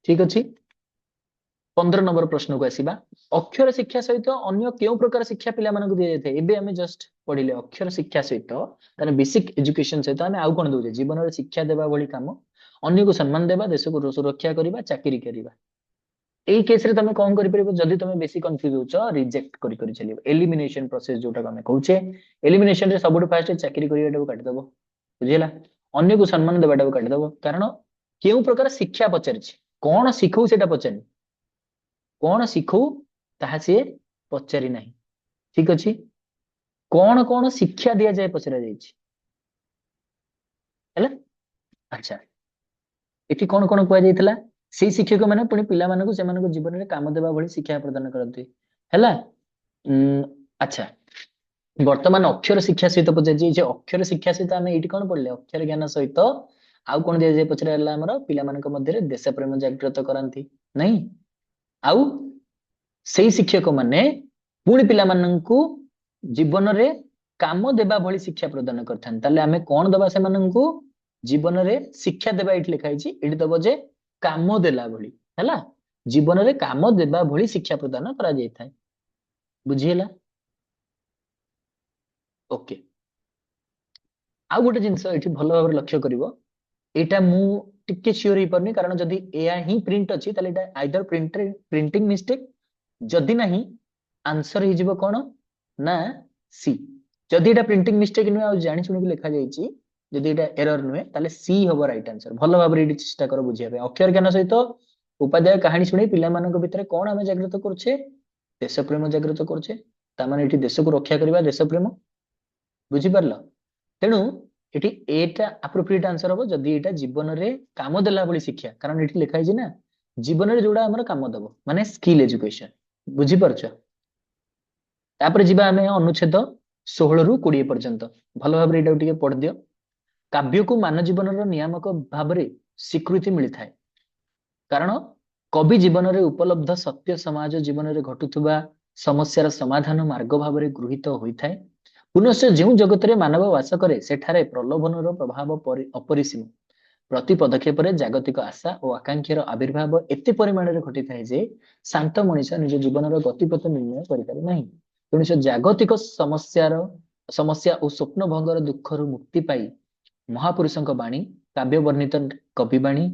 ठीक अच्छी 15 नंबर प्रश्न को आसीबा अक्षर शिक्षा सहित अन्य केउ प्रकार शिक्षा पिला मानक दिया जाय एबे हमें जस्ट पढिले अक्षर शिक्षा सहित ताने बेसिक एजुकेशन सहित हमें आउ कोन दोजे जीवन रे शिक्षा देबा भली काम अन्य को सम्मान देबा देश को सुरक्षा करिबा चाकरी करिबा एई केस रे तमे कोन करि परिबो जदी तमे बेसी कंफ्यूज होछ रिजेक्ट करि करि चलिबो एलिमिनेशन प्रोसेस जोटा हमें कहूचे एलिमिनेशन रे सबुठ फास्ट चाकरी करियाटा को काटि दबो बुझिला अन्य को सम्मान देबाटा को काटि दबो कारण केउ प्रकार शिक्षा पचारिछि कोन शिखौ सेटा पचारि कौन शिखु ताहा से पचारि नाही ठीक अछि कौन कौन शिक्षा दिया जाए पचरा जाइछि हैला अच्छा एठी कौन कौन कुआ जाइतला से शिक्षक माने पुनी पिला मानकु से मानकु जीवन रे काम देबा भली शिक्षा प्रदान करथि हैला अच्छा वर्तमान अक्षर शिक्षा सहित पचारि जे अक्षर शिक्षा सहित हमें एठी कौन पढले अक्षर ज्ञान सहित आउ कोन दिया जाय पचरा हला हमर पिला मानक मध्य रे देश प्रेम जागृत करंती नहीं आउ से शिक्षक माने पुणी पिला माननकु जीवन रे काम देबा भली शिक्षा प्रदान करथान ताले हमें कोन दबा से माननकु जीवन रे शिक्षा देबा एठी लिखा हिची एठी दबो जे काम देला भली हैला जीवन रे काम देबा भली शिक्षा प्रदान करा जाय थाय बुझियला ओके आ गोटे जिंस एठी भलो भाबरे लक्ष्य करिवो एटा मु टिके श्योर ही परनी कारण जदी एया ही प्रिंट अछि ताले एटा आइदर प्रिंटिंग मिस्टेक जदि नहीं आंसर ही जीवो कोन ना सी जदि एटा प्रिंटिंग मिस्टेक नु आ जानि सुनि लिखा जाईची जदि एटा एरर नुए ताले सी होबो राइट आंसर भलो भाबरे एटी चेष्टा करो बुझिया पे अक्षर ज्ञान सहित उपाध्याय कहानी सुनि पिला मानक भितरे कोन हमें जागृत करछे देश प्रेम जागृत करछे ता माने एटी देश को रक्षा करबा देश प्रेम बुझि परलो तेनु एटी एटा एप्रोप्रिएट आंसर हो जदि एटा जीवन रे काम देला भली शिक्षा कारण एटी लिखा हिची ना जीवन रे जोडा हमर काम दबो माने स्किल एजुकेशन बुझी परछ तापर जिबा हमें अनुच्छेद 16 रु 20 पर्यंत भलो भाबरे एटा टिके पढ दियो काव्य को मानव जीवन रो नियामक भाबरे स्वीकृति मिलि थाए कारण कवि जीवन रे उपलब्ध सत्य समाज जीवन रे घटुथुबा समस्यार समाधान मार्ग भाबरे गृहीत होई थाए पुनश्च जेउ जगत रे मानव वास करे सेठारे प्रलोभनर प्रभाव अपरिसीम प्रति पदक्षेप जागतिक आशा और आकांक्षार आविर्भाव एते परिमाण रे घटी थाए जे शांत मनुष्य निज जीवन गतिपथ निर्णय करि पारे नाही तेणु से जागतिक समस्या और स्वप्न भंगर दुखर मुक्ति पाई महापुरुषों बाणी काव्य वर्णित कविवाणी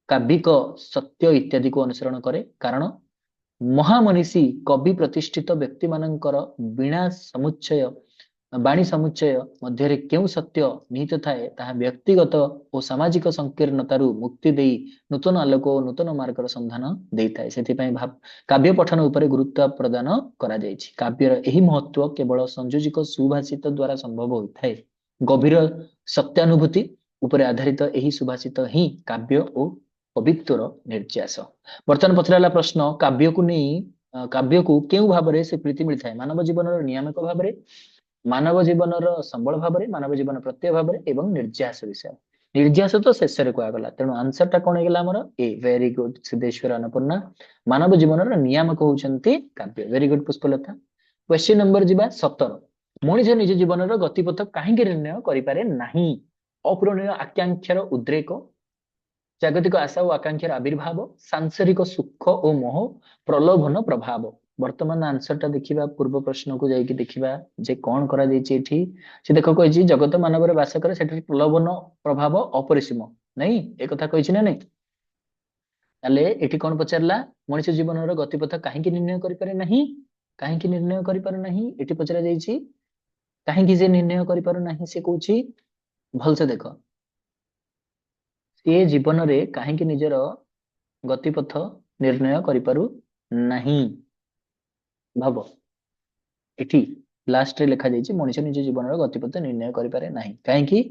काव्यिक सत्य इत्यादि को अनुसरण करे कारण महामनीषी कवि प्रतिष्ठित व्यक्ति मानकर वीणा समुच्चय बाणी समुच्चय मध्य केउ सत्य निहित थाए ताहा व्यक्तिगत और सामाजिक संकीर्णतारु मुक्ति देई नूतन आलोक और नूतन मार्गर संधान देइथाए सेथिपई काव्य पठन उपरे गुरुत्व प्रदान करा जायछि काव्यर एही महत्व केवल संयोजिक सुभाषित द्वारा संभव होइथाए गभीर सत्यानुभूति उपरे आधारित एही सुभाषित ही काव्य और कवित्वर निर्यास। बर्तमान पचरा प्रश्न काव्य को नहीं काव्य को क्यों भाव से स्वीकृति मिलता है मानव जीवन नियामक भाव मानव जीवन संबल भाव मानव जीवन प्रत्यय भाव एवं निर्यास विषय निर्यास तो शेष कहगला तेणु आंसर टा कौन होगा A very good Siddheshwar Annapurna मानव जीवन नियामक होती काव्य very good Pushpalata. Question number जी 17 मनीष निज जीवन गतिपथ कहीं निर्णय करें अपूरणीय आकांक्षार उद्रेक जागतिक आशा और आकांक्षार आविर्भाव सांसारिक सुख और मोह प्रलोभन प्रभाव। वर्तमान आंसर टा देखा पूर्व प्रश्न को जाकि देखा जे कौन करा से देख कही जगत मानव बास करे से प्रलोभन प्रभाव अपरिसीम नहीं एक कथा कही ना नहीं ताले एठी कौन पचारला मनुष्य जीवन गतिपथ कहीं निर्णय करें कहीं निर्णय करें पचरा जाइए कहीं से निर्णय करें से कौन भलसे देख सी जीवन रे कहीं निजर गतिपथ निर्णय करिपारु नहीं भाव एठी लास्ट रे लिखा जाइए मनुष्य निज जीवन गतिपथ निर्णय करें कहीं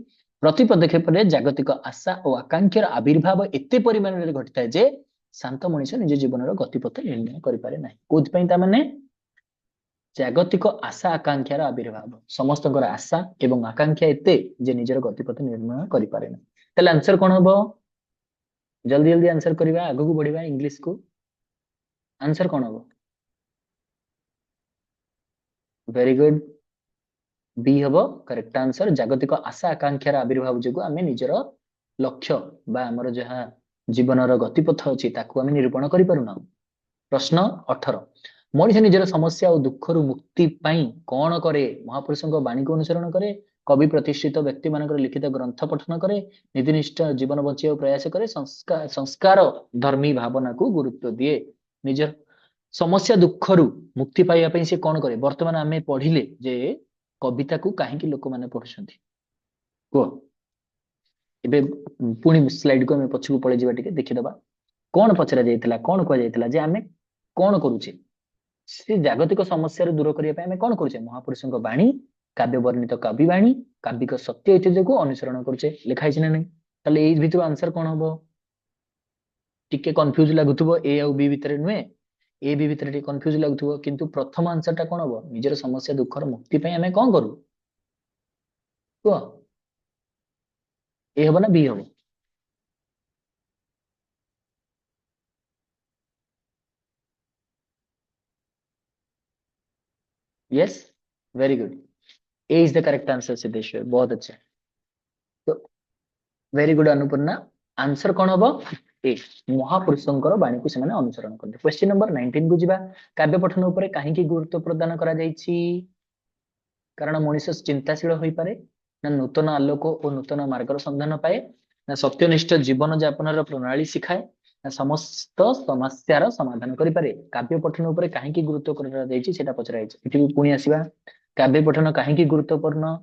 प्रति पदक्षेप जागतिक आशा और आकांक्षार आविर्भाव एते परिमाण में घटी जे शांत मनुष्य निज जीवन गतिपथ निर्णय करें कौन जागतिक आशा आकांक्षार आविर्भाव समस्त आशा एवं आकांक्षा एते जे निजर गतिपथ निर्णय करें ताले आंसर कौन हम जल्दी जल्दी आंसर करवा आग को बढ़िया इंग्लिश को आंसर कौन हम वेरी गुड बी हम करेक्ट आंसर जागतिक आशा आकांक्षार आविर्भाव जो आम निजर लक्ष्य बा आमर जहाँ जीवन गतिपथ अच्छी आम निरूपण करना। प्रश्न 18 मनीष निजर समस्या और दुख मुक्ति कौन करे महापुरुषों वाणी को अनुसरण करे कवि प्रतिष्ठित व्यक्ति मान लिखित ग्रंथ पठन करे नीतिनिष्ठ जीवन बचाई प्रयास करे संस्कार धर्मी भावना को गुरुत्व दिए निजर समस्या दुख मुक्ति पाइबा से कौन करे वर्तमान आम पढ़िले जे कविता को कहीं लोक मैंने पढ़ुंट कह ए पुणी स्लाइड को पछकू पड़े जा देखीदबा कौन पचरा जाइए कौन कह आम कौन करुचे से जागतिक समस्या दूर करने कौन करुचे महापुरुषों वाणी काव्य वर्णित काव्यवाणी काव्यिक सत्य इत्यादि को अनुसरण करुचे लिखाई ना नहीं ताले एई भितर आंसर कौन हम टिके कंफ्यूज लगुथबो ए आ बी भितर नुहे ए बी भितर टिके कंफ्यूज लगुथबो किंतु प्रथम आंसर टा कौन हम निजर समस्या दुखर मुक्ति पई हमें कौन करू को ए हबो ना बी हबो yes very good A is the correct answer Siddheshwar बहुत अच्छा तो वेरी गुड अनुपूर्णा आंसर कौन हम ए महापुरुषों वाणी को से अनुसरण करते। क्वेश्चन नंबर 19 को जीवा काव्य पठन उपर कहीं गुरुत्व प्रदान करा जायछि कारण मनीष चिंताशील हो पारे ना नूतन आलोक और नूतन मार्गर संधान पाए ना सत्यनिष्ठ जीवन यापन प्रणाली शिखाए ना समस्त समस्यार समाधान करें काव्य पठन उपर कहीं गुरुत्व करा जायछि सेटा पचरा जायछि पुणी आसीबा काव्य पठन कहीं गुरुत्वपूर्ण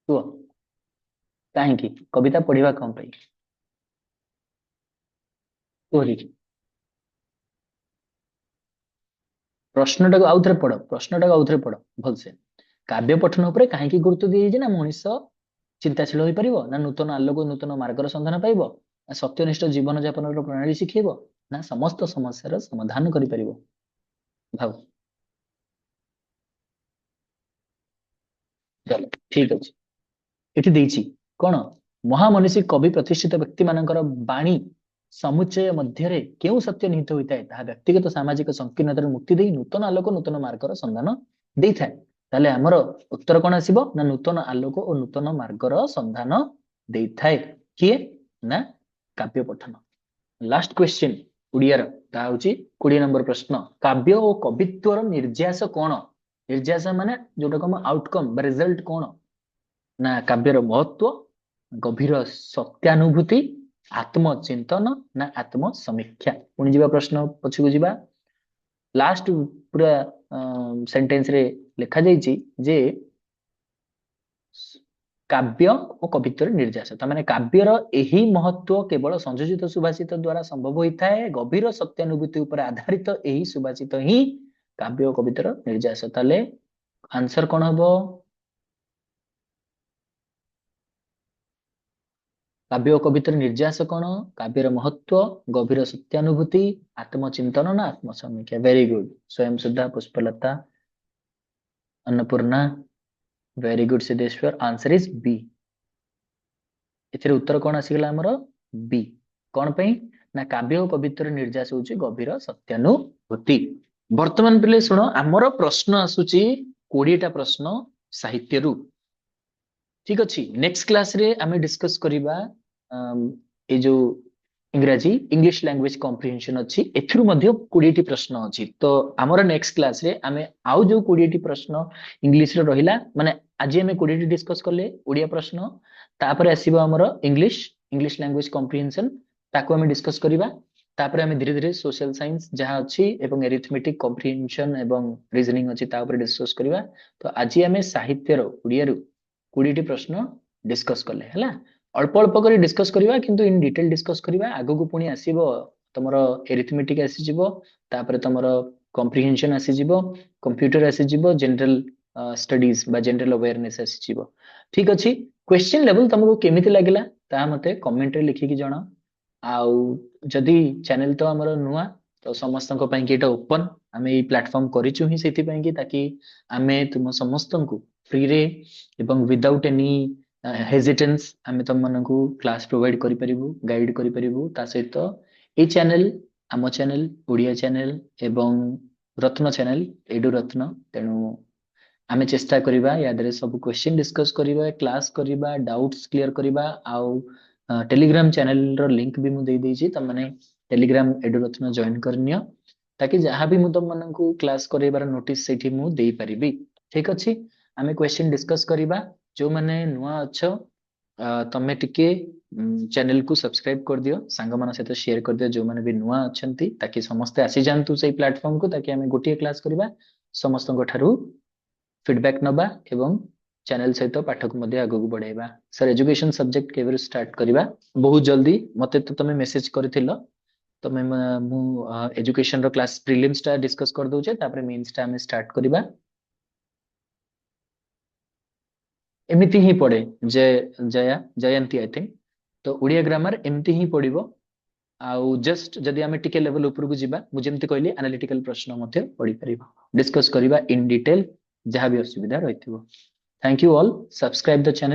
कुह कहीं कविता पढ़ा कौन पाई प्रश्नटा आउ थे पढ़ प्रश्नटा आउ थे पढ़ भलसे काव्य पठन उपर कहीं गुरुत्व दी ना मनीष चिंताशील हो पार ना नूतन आलोक नूतन मार्गर संधान पाइब ना सत्यनिष्ठ जीवन यापन प्रणाली शिखेब ना समस्त समस्यार समाधान कर भाव चलो ठीक अच्छे ये देछि कौन महामनीषी कवि प्रतिष्ठित व्यक्ति मानकर वाणी समुच्चय मध्य क्यों सत्य निहित होता है व्यक्तिगत सामाजिक संकीर्णतार मुक्ति दे नूतन आलोक नूतन मार्गर संधान दे था ताले आमर उत्तर कौन आसीबो ना नूतन आलोक और नूतन मार्गर संधान दे थाए किए ना काव्य पठन। लास्ट क्वेश्चन उड़ियार ता होची 20 नंबर प्रश्न काव्य और कवित्वर निर्यास कौन निर्यास माने जोटा कम आउटकम रिजल्ट कौन ना काव्यर महत्व गभीर सत्यानुभूति आत्मचिंतन ना आत्म समीक्षा पुणी जी प्रश्न पछकू जी लास्ट पूरा सेंटेंस रे लिखा जाइए जे काव्य और कवित्वर निर्यास तमाने काव्यर यही महत्व केवल संयोजित सुभाषित द्वारा संभव होता है गभीर सत्यानुभूति उपर आधारित यही सुभाषित ही काव्य और कवित्वर निर्यास ताले आंसर कौन हम काव्य और कवितार निर्यास कौन काव्यर महत्व गभीर सत्यानुभूति आत्मचिंतन ना आत्मसमीक्षा वेरी गुड स्वयं सुधा Pushpalata Annapurna very good Siddheshwar answer is B एथिरे उत्तर कौन आसीगला हमर बी कौन पे ना काव्य और कवितार निर्यास होची गभीर सत्यानुभूति वर्तमान पिले सुनो हमर प्रश्न आसुची 20 टा प्रश्न साहित्य रु ठीक अच्छी नेक्स्ट क्लास रे आमे डिस्कस करिबा ए जो इंग्रजी इंग्लिश लैंग्वेज कॉम्प्रिहेंशन अच्छी एथिरु मध्य 20 टी प्रश्न अच्छी तो हमर नेक्स्ट क्लास रे आमे आउ जो 20 टी प्रश्न इंग्लिश रे रहिला माने आज आमे 20 टी डिस्कस करले ओडिया प्रश्न तापर आसीबो हमर इंग्लिश इंग्लिश लैंग्वेज कॉम्प्रिहेंशन ताको आमे डिस्कस करिबा तापर आमे धीरे धीरे सोशल साइंस जहाँ अच्छी एवं एरिथमेटिक कॉम्प्रिहेंशन एवं रीजनिंग अच्छी ता ऊपर डिस्कस करिबा तो आज आमे साहित्य रो ओडिया रु 20 टी प्रश्न डिस्कस करले हला अल्प अल्प कर डिस्कस करिबा किंतु इन डिटेल डिस्कस करिबा आगु को पुनी आसीबो तमरो एरिथमेटिक आसी जिवो तापर तमरो कॉम्प्रिहेंशन आसी जिवो कंप्यूटर आसी जिवो जनरल स्टडीज बा जनरल अवेयरनेस आसी जिवो ठीक अछि क्वेश्चन लेवल तुमको केमिति लागिला ता मते कमेंट रे लिखि कि जणा आउ जदी चैनल तो हमर नुआ तो समस्त को पई कि एटा ओपन हमें ई प्लेटफॉर्म करिचु ही सेति पई कि ताकि हमें तुम समस्त को फ्री रे एवं विदाउट एनी हेजिटेंस आमे तुम मानकू क्लास प्रोवाइड करि परिबु गाइड करि परिबु ता सहित ए चैनल आम चैनल ओडिया चैनल एवं रत्न चैनल एडु रत्न तेनु आमे चेष्टा करिबा यादरे सब क्वेश्चन डिस्कस करिबा क्लास करिबा डाउट्स क्लियर करिबा आउ टेलीग्राम चैनल रो लिंक भी मु दे देछि त माने टेलीग्राम एडु रत्न जॉइन करनियो ताकि जहां भी मु तुम मानकू क्लास करेबार नोटिस सेठी मु देई परिबी ठीक अछि आमे क्वेश्चन डिस्कस करिबा जो माने नुआ अछ तमे टिके चैनल को सब्सक्राइब कर दियो सांग मान सहित शेयर कर दियो जो माने भी नुआ अछंती ताकि समस्त आसी जानतु सेही प्लेटफॉर्म को ताकि हमें गोटिए क्लास करिबा समस्त को ठारू फीडबैक नबा एवं चैनल सहित पाठ को मध्ये आगु को बढ़ाइबा सर एजुकेशन सब्जेक्ट केबे स्टार्ट करिबा बहुत जल्दी मते तो तमे मेसेज करथिलो तो मैं मु एजुकेशन रो क्लास प्रीलिम्स टा डिस्कस कर दउचे तापर मेंस टा हमें स्टार्ट करिबा एमिति ही पड़े जया जयंती आई थिंक तो उड़िया ग्रामर एमती ही पड़िबो आउ जस्ट जदि आमे टिके लेवल ऊपर को जिबा मु जेमति कहली एनालिटिकल प्रश्न मध्ये पड़ी परिबा डिस्कस करिबा इन डिटेल जहां भी असुविधा रहिथिबो thank you all subscribe the channel